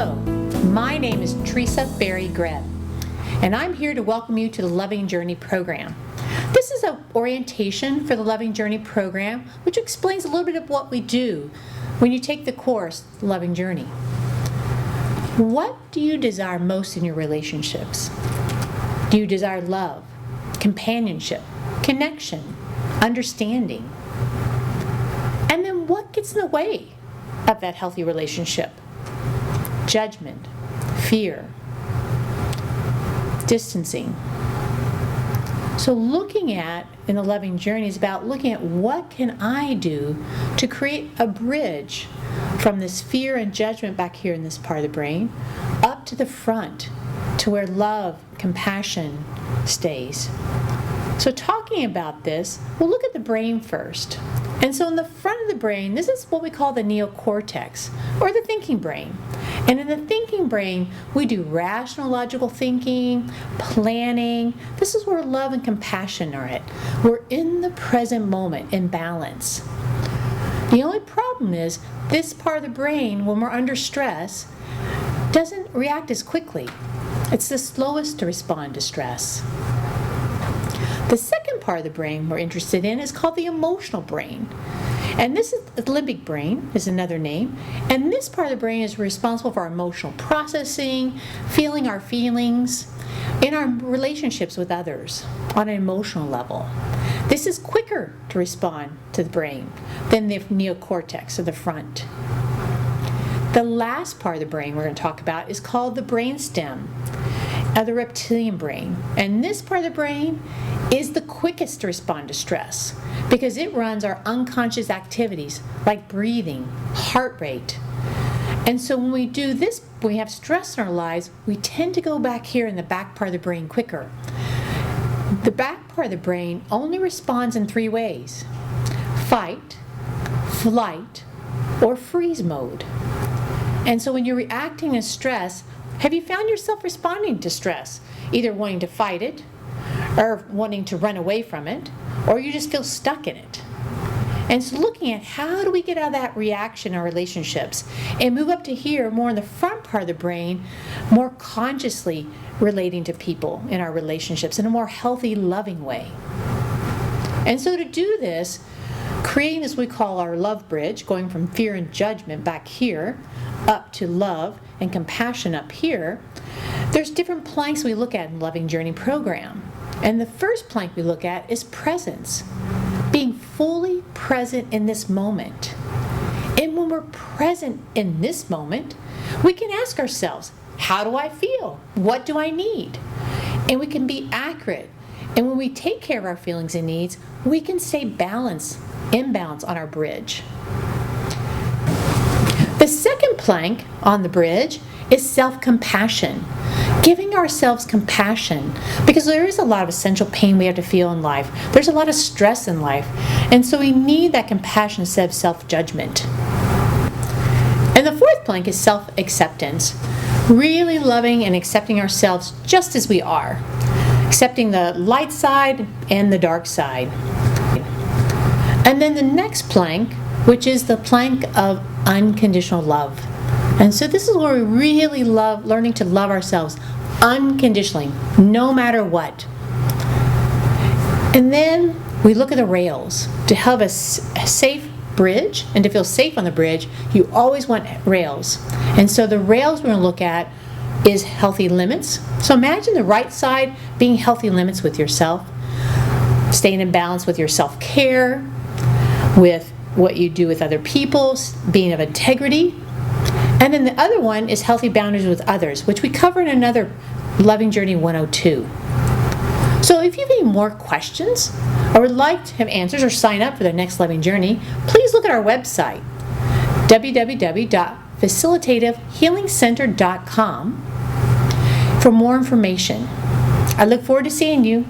Hello, my name is Teresa barry-greb, and I'm here to welcome you to the Loving Journey program. This is an orientation for the Loving Journey program, which explains a little bit of what we do when you take the course, Loving Journey. What do you desire most in your relationships? Do you desire love, companionship, connection, understanding? And then what gets in the way of that healthy relationship? Judgment, fear, distancing. So looking at in the Loving Journey is about looking at what can I do to create a bridge from this fear and judgment back here in this part of the brain up to the front to where love, compassion stays. So talking about this, we'll look at the brain first. And so in the front of the brain, this is what we call the neocortex, or the thinking brain. And in the thinking brain, we do rational, logical thinking, planning. This is where love and compassion are at. We're in the present moment, in balance. The only problem is this part of the brain, when we're under stress, doesn't react as quickly. It's the slowest to respond to stress. The second part of the brain we're interested in is called the emotional brain. And this is the limbic brain, is another name. And this part of the brain is responsible for our emotional processing, feeling our feelings, in our relationships with others on an emotional level. This is quicker to respond to the brain than the neocortex of the front. The last part of the brain we're going to talk about is called the brainstem, the reptilian brain. And this part of the brain is the quickest to respond to stress because it runs our unconscious activities like breathing, heart rate. And so when we do this, when we have stress in our lives, we tend to go back here in the back part of the brain quicker. The back part of the brain only responds in three ways: fight, flight, or freeze mode. And so when you're reacting to stress, have you found yourself responding to stress, either wanting to fight it, or wanting to run away from it, or you just feel stuck in it? And so looking at how do we get out of that reaction in our relationships and move up to here, more in the front part of the brain, more consciously relating to people in our relationships in a more healthy, loving way. And so to do this, creating this we call our love bridge, going from fear and judgment back here up to love and compassion up here, there's different planks we look at in the Loving Journey program. And the first plank we look at is presence, being fully present in this moment. And when we're present in this moment, we can ask ourselves, how do I feel? What do I need? And we can be accurate. And when we take care of our feelings and needs, we can stay balanced, in balance on our bridge. The second plank on the bridge is self-compassion, giving ourselves compassion, because there is a lot of essential pain we have to feel in life. There's a lot of stress in life, and so we need that compassion instead of self-judgment. And the fourth plank is self-acceptance, really loving and accepting ourselves just as we are, accepting the light side and the dark side. And then the next plank, which is the plank of unconditional love. And so this is where we really love learning to love ourselves unconditionally, no matter what. And then we look at the rails. To have a safe bridge and to feel safe on the bridge, you always want rails. And so the rails we're going to look at is healthy limits. So imagine the right side being healthy limits with yourself, staying in balance with your self-care, with what you do with other people, being of integrity. And then the other one is healthy boundaries with others, which we cover in another Loving Journey 102. So if you have any more questions or would like to have answers or sign up for the next Loving Journey, please look at our website, www.facilitativehealingcenter.com, for more information. I look forward to seeing you.